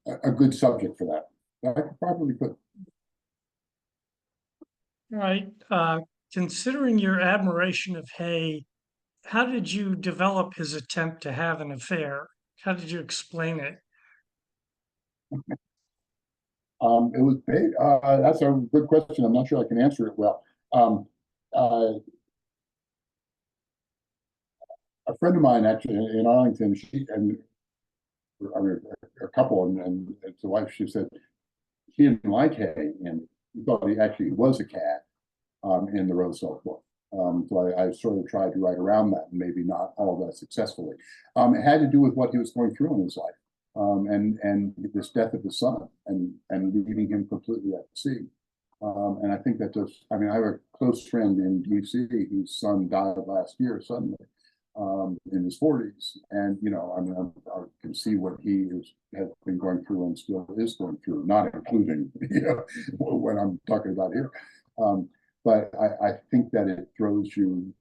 Speaker 2: a good subject for that. I probably could.
Speaker 1: All right. Considering your admiration of Hay, how did you develop his attempt to have an affair? How did you explain it?
Speaker 2: It was big. That's a good question. I'm not sure I can answer it well. A friend of mine actually in Arlington, I mean, a couple, and the wife, she said she didn't like Hay, and she thought he actually was a cat in the Roosevelt book. So I sort of tried to write around that, and maybe not all that successfully. It had to do with what he was going through in his life, and this death of his son, and leaving him completely at sea. And I think that does. I mean, I have a close friend in D.C. whose son died last year suddenly, in his 40s, and I mean, I can see what he has been going through and still is going through, not including what I'm talking about here. But I think that it throws you,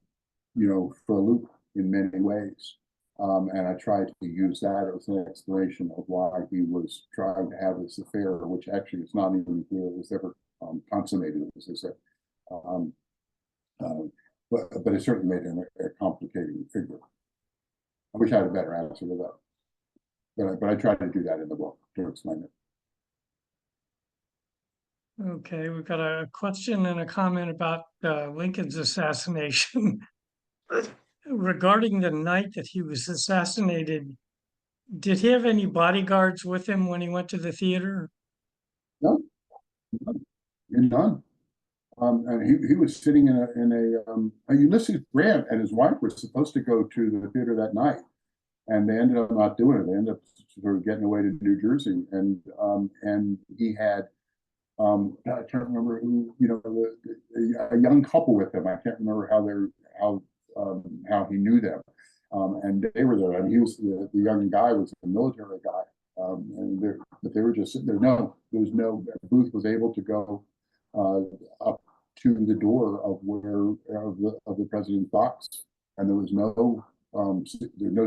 Speaker 2: for a loop in many ways. And I tried to use that as an explanation of why he was trying to have this affair, which actually is not even clear it was ever consummated, as I said. But it certainly made him a complicated figure. I wish I had a better answer to that. But I tried to do that in the book to explain it.
Speaker 1: Okay, we've got a question and a comment about Lincoln's assassination. Regarding the night that he was assassinated, did he have any bodyguards with him when he went to the theater?
Speaker 2: No, none. And he was sitting in a Ulysses Grant and his wife were supposed to go to the theater that night, and they ended up not doing it. They ended up sort of getting away to New Jersey, and he had I can't remember who, a young couple with him. I can't remember how he knew them, and they were there. I mean, he was the young guy was a military guy, but they were just sitting there. No, there was no. Booth was able to go up to the door of the president's box, and there was no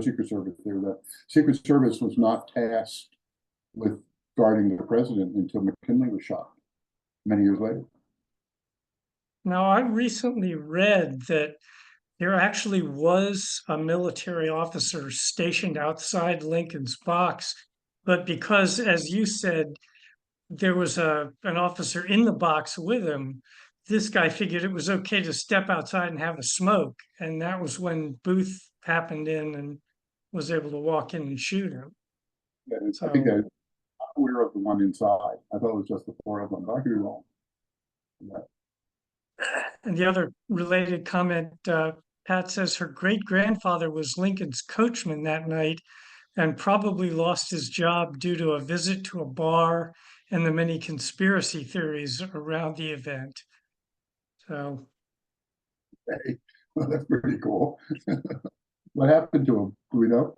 Speaker 2: Secret Service there. The Secret Service was not tasked with guarding the president until McKinley was shot many years later.
Speaker 1: Now, I recently read that there actually was a military officer stationed outside Lincoln's box, but because, as you said, there was an officer in the box with him, this guy figured it was okay to step outside and have a smoke. And that was when Booth happened in and was able to walk in and shoot him.
Speaker 2: Yeah, I think I'm aware of the one inside. I thought it was just the four of them, but I could be wrong. Yeah.
Speaker 1: And the other related comment, Pat says her great-grandfather was Lincoln's coachman that night and probably lost his job due to a visit to a bar and the many conspiracy theories around the event. So,
Speaker 2: Hey, well, that's pretty cool. What happened to him? Do we know?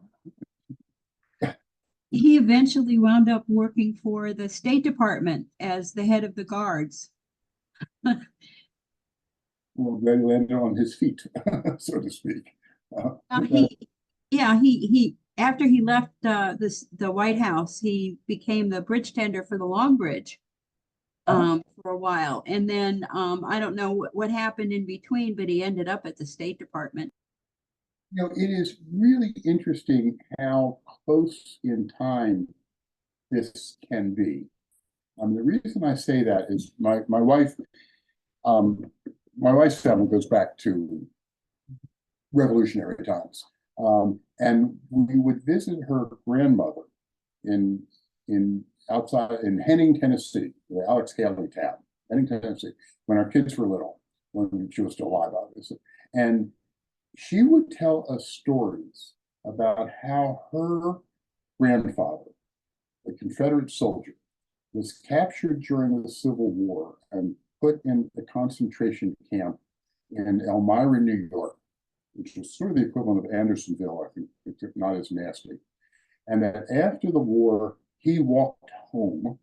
Speaker 3: He eventually wound up working for the State Department as the head of the guards.
Speaker 2: Well, then landed on his feet, so to speak.
Speaker 3: He after he left the White House, he became the bridge tender for the Long Bridge for a while, and then I don't know what happened in between, but he ended up at the State Department.
Speaker 2: It is really interesting how close in time this can be. The reason I say that is my wife's family goes back to Revolutionary times, and we would visit her grandmother in outside in Henning, Tennessee, the Alex Haley town, Henning, Tennessee, when our kids were little, when she was still alive, obviously, and she would tell us stories about how her grandfather, a Confederate soldier, was captured during the Civil War and put in a concentration camp in Elmira, New York, which was sort of the equivalent of Andersonville, I think, it's not as nasty. And that after the war, he walked home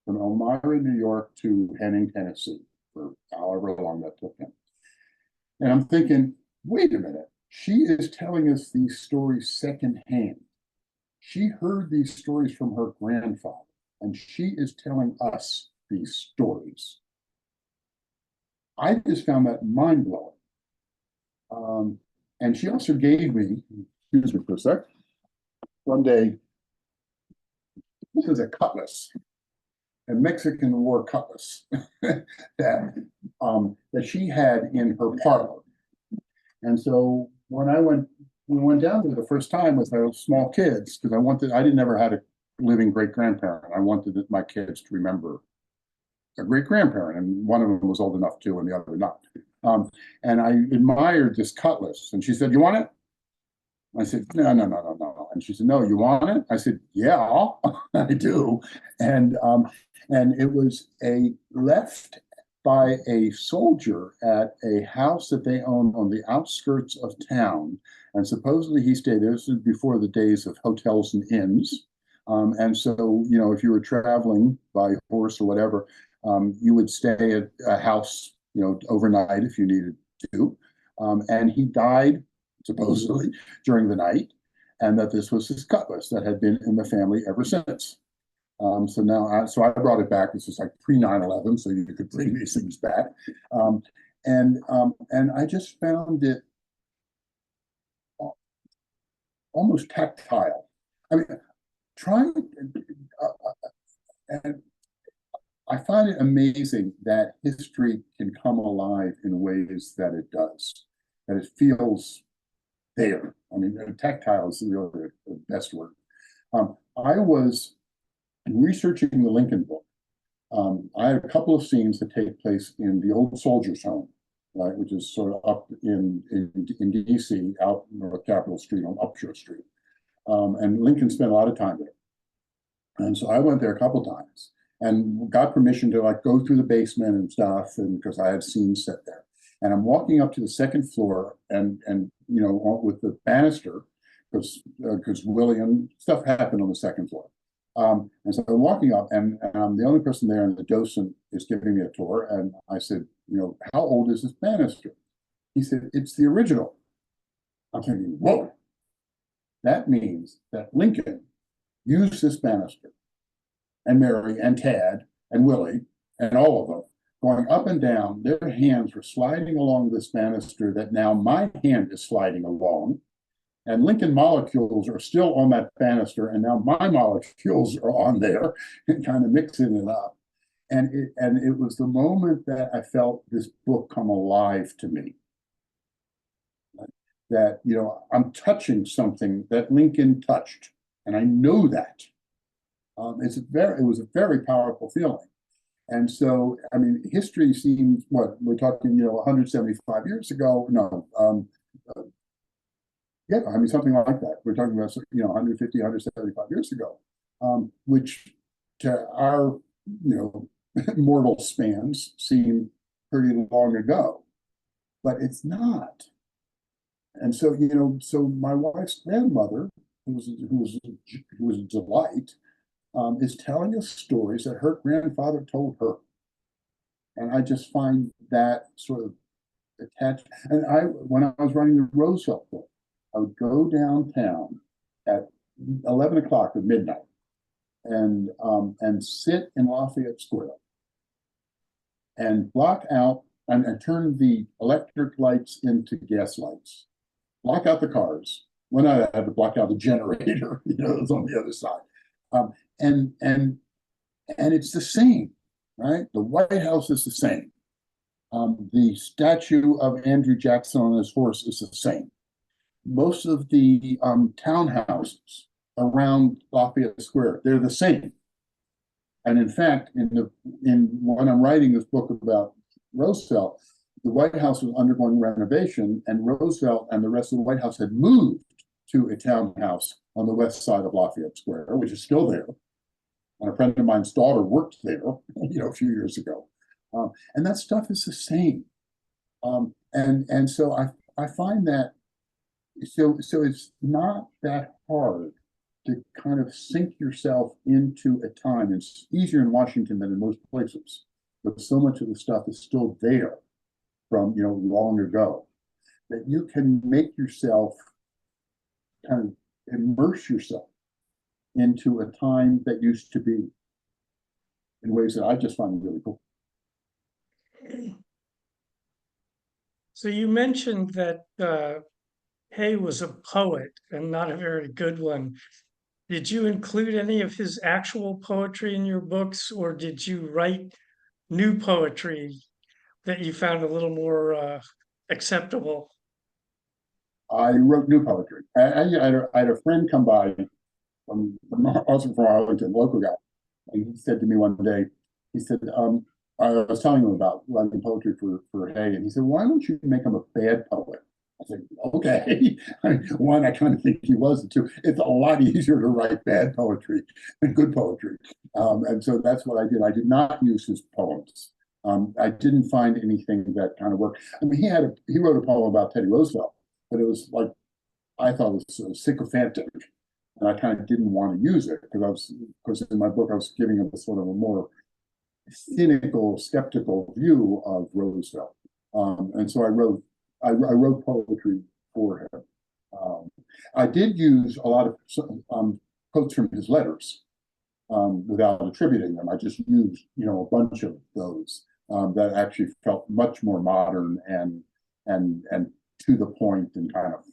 Speaker 2: from Elmira, New York to Henning, Tennessee, for however long that took him. And I'm thinking, wait a minute, she is telling us these stories secondhand. She heard these stories from her grandfather, and she is telling us these stories. I just found that mind-blowing. And she also gave me, excuse me for a sec, one day, this is a cutlass, a Mexican war cutlass that she had in her parlor. And so when we went down there the first time with our small kids, because I didn't ever had a living great grandparent. I wanted my kids to remember a great grandparent, and one of them was old enough to, and the other not. And I admired this cutlass, and she said, "You want it?" I said, no. And she said, "No, you want it?" I said, "Yeah, I do." And it was left by a soldier at a house that they owned on the outskirts of town. And supposedly he stayed there. This was before the days of hotels and inns. And so, if you were traveling by horse or whatever, you would stay at a house, overnight if you needed to. And he died supposedly during the night, and that this was his cutlass that had been in the family ever since. So I brought it back. This was like pre 9/11, so you could bring these things back. And I just found it almost tactile. I mean, and I find it amazing that history can come alive in ways that it does, that it feels there. I mean, tactile is really the best word. I was researching the Lincoln book. I had a couple of scenes that take place in the old soldiers' home, right, which is sort of up in DC, out North Capitol Street on Upshur Street. And Lincoln spent a lot of time there. And so I went there a couple times and got permission to go through the basement and stuff, and because I had scenes set there. And I'm walking up to the second floor, and with the banister, because William stuff happened on the second floor. And so I'm walking up, and I'm the only person there, and the docent is giving me a tour. And I said, "How old is this banister?" He said, "It's the original." I'm thinking, whoa, that means that Lincoln used this banister, and Mary and Tad and Willie and all of them going up and down. Their hands were sliding along this banister that now my hand is sliding along. And Lincoln molecules are still on that banister, and now my molecules are on there and kind of mixing it up. And it was the moment that I felt this book come alive to me. That, I'm touching something that Lincoln touched, and I know that. It was a very powerful feeling. And so, I mean, history seems, what, we're talking, 175 years ago? No, yeah, I mean, something like that. We're talking about, 150, 175 years ago, which to our, mortal spans seem pretty long ago, but it's not. And so, so my wife's grandmother, who was a delight, is telling us stories that her grandfather told her. And I just find that sort of attached. And when I was writing the Roosevelt book, I would go downtown at 11 o'clock at midnight and sit in Lafayette Square and block out and turn the electric lights into gas lights, block out the cars. When I had to block out the generator, it was on the other side. And it's the same, right? The White House is the same. The statue of Andrew Jackson on his horse is the same. Most of the townhouses around Lafayette Square, they're the same. And in fact, when I'm writing this book about Roosevelt, the White House was undergoing renovation, and Roosevelt and the rest of the White House had moved to a townhouse on the west side of Lafayette Square, which is still there. And a friend of mine's daughter worked there, a few years ago. And that stuff is the same. And so I find that so it's not that hard to kind of sink yourself into a time. It's easier in Washington than in most places, but so much of the stuff is still there from long ago that you can make yourself kind of immerse yourself into a time that used to be in ways that I just find really cool.
Speaker 1: So you mentioned that Hay was a poet and not a very good one. Did you include any of his actual poetry in your books, or did you write new poetry that you found a little more acceptable?
Speaker 2: I wrote new poetry. I had a friend come by also from Arlington, local guy, and he said to me one day, he said, I was telling him about writing poetry for Hay, and he said, "Why don't you make him a bad poet?" I said, "Okay." One, I kind of think he was, and two, it's a lot easier to write bad poetry than good poetry, and so that's what I did. I did not use his poems. I didn't find anything that kind of worked. I mean, he wrote a poem about Teddy Roosevelt, but it was like I thought it was sycophantic, and I kind of didn't want to use it because in my book I was giving him a sort of a more cynical, skeptical view of Roosevelt, and so I wrote poetry for him. I did use a lot of quotes from his letters without attributing them. I just used a bunch of those that actually felt much more modern and to the point and kind of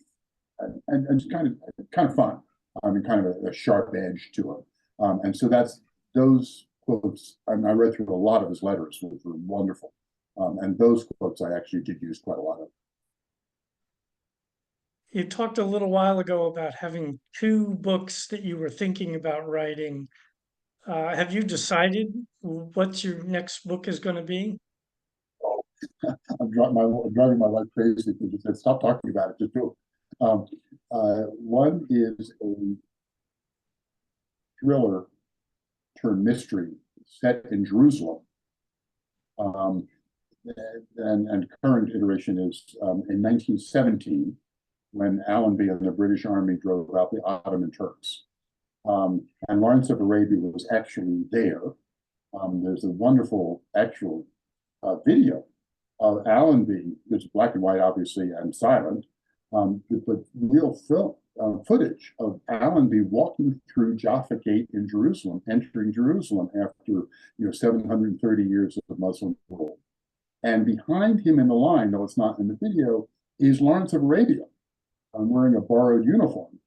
Speaker 2: and kind of fun. I mean, kind of a sharp edge to it. And so that's those quotes. I read through a lot of his letters, which were wonderful. And those quotes I actually did use quite a lot of.
Speaker 1: You talked a little while ago about having two books that you were thinking about writing. Have you decided what your next book is going to be?
Speaker 2: I'm driving my wife crazy because she said, "Stop talking about it, just do it." One is a thriller turned mystery set in Jerusalem. And current iteration is in 1917, when Allenby and the British Army drove out the Ottoman Turks. And Lawrence of Arabia was actually there. There's a wonderful actual video of Allenby, it's black and white, obviously, and silent, but real film footage of Allenby walking through Jaffa Gate in Jerusalem, entering Jerusalem after 730 years of Muslim rule. And behind him in the line, though it's not in the video, is Lawrence of Arabia, wearing a borrowed uniform.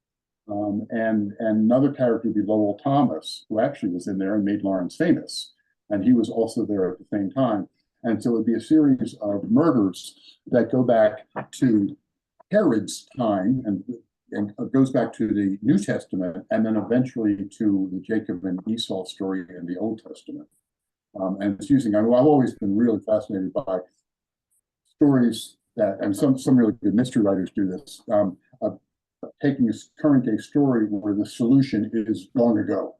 Speaker 2: And another character would be Lowell Thomas, who actually was in there and made Lawrence famous. And he was also there at the same time. And so it would be a series of murders that go back to Herod's time and goes back to the New Testament, and then eventually to the Jacob and Esau story in the Old Testament. And it's using, I've always been really fascinated by stories that, and some really good mystery writers do this, taking a current day story where the solution is long ago.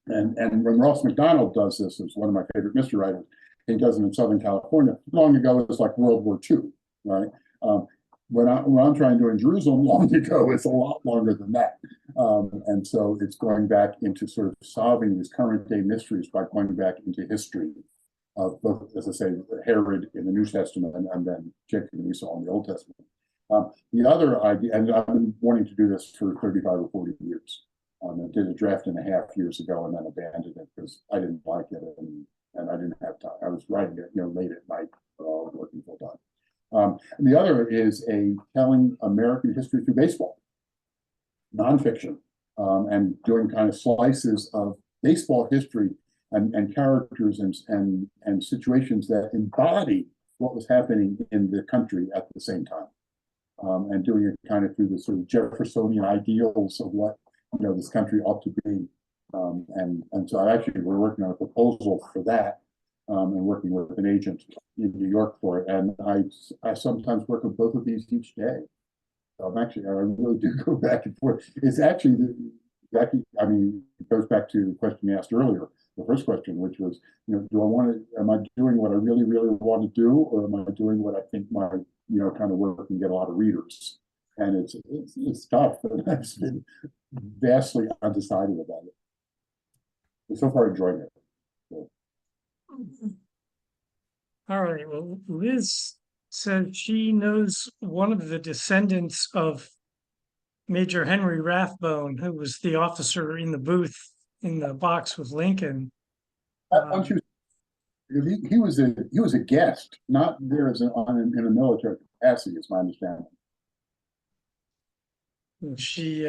Speaker 2: And when Ross McDonald does this, is one of my favorite mystery writers, he does it in Southern California. Long ago, it was like World War II, right? When I'm trying to do in Jerusalem, long ago, it's a lot longer than that. And so it's going back into sort of solving these current day mysteries by going back into history of both, as I say, Herod in the New Testament and then Jacob and Esau in the Old Testament. The other idea, and I've been wanting to do this for 35 or 40 years. I did a draft and a half years ago and then abandoned it because I didn't like it and I didn't have time. I was writing it, late at night, working full time. And the other is a telling American history through baseball, nonfiction, and doing kind of slices of baseball history and characters and situations that embody what was happening in the country at the same time. And doing it kind of through the sort of Jeffersonian ideals of what this country ought to be. And so we're working on a proposal for that, and working with an agent in New York for it. And I sometimes work on both of these each day. So I really do go back and forth. It's actually, it goes back to the question you asked earlier. the first question, which was, do I want to, am I doing what I really, really want to do, or am I doing what I think might, kind of work and get a lot of readers? And it's tough, and I've been vastly undecided about it. But so far, enjoying it. So.
Speaker 1: All right. Well, Liz said she knows one of the descendants of Major Henry Rathbone, who was the officer in the booth in the box with Lincoln.
Speaker 2: Because he was a guest, not there as in a military capacity, is my understanding.
Speaker 1: She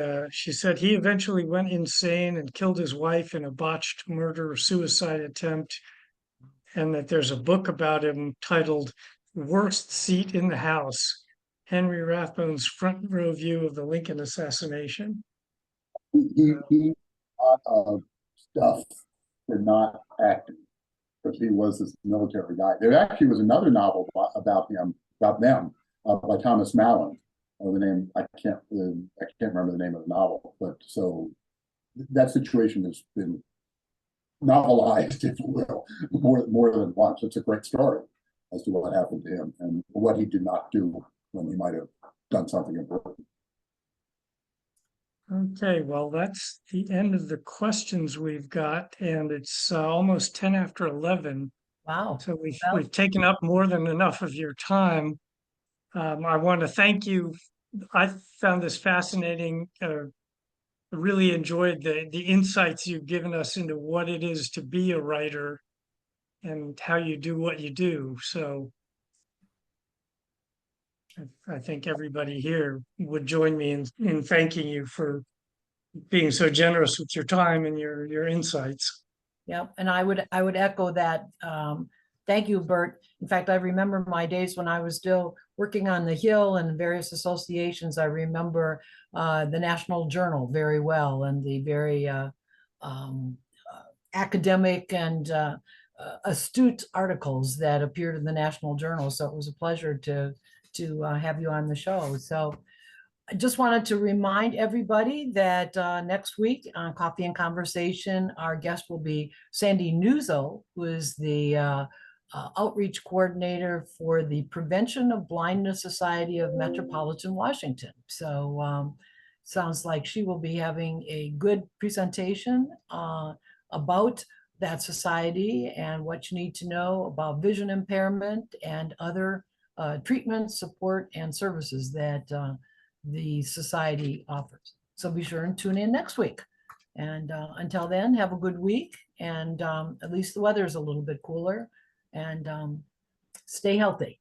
Speaker 1: said he eventually went insane and killed his wife in a botched murder-suicide attempt, and that there's a book about him titled "Worst Seat in the House: Henry Rathbone's Front Row View of the Lincoln Assassination."
Speaker 2: He got stuff for not acting, because he was this military guy. There actually was another novel about him, about them, by Thomas Mallon. The name I can't remember the name of the novel, but so that situation has been novelized, if you will, more than once. It's a great story as to what happened to him and what he did not do when he might have done something important.
Speaker 1: Okay, well, that's the end of the questions we've got, and it's almost 10 after 11.
Speaker 4: Wow.
Speaker 1: So we've taken up more than enough of your time. I want to thank you. I found this fascinating. Really enjoyed the insights you've given us into what it is to be a writer and how you do what you do. So I think everybody here would join me in thanking you for being so generous with your time and your insights.
Speaker 4: Yeah, and I would echo that. Thank you, Burt. In fact, I remember my days when I was still working on the Hill and various associations. I remember the National Journal very well, and the very academic and astute articles that appeared in the National Journal. So it was a pleasure to have you on the show. So I just wanted to remind everybody that next week on Coffee and Conversation, our guest will be Sandy Nuzzo, who is the outreach coordinator for the Prevention of Blindness Society of Metropolitan Washington. So sounds like she will be having a good presentation about that society and what you need to know about vision impairment and other treatment, support, and services that the society offers. So be sure and tune in next week. And until then, have a good week. And at least the weather is a little bit cooler. And stay healthy.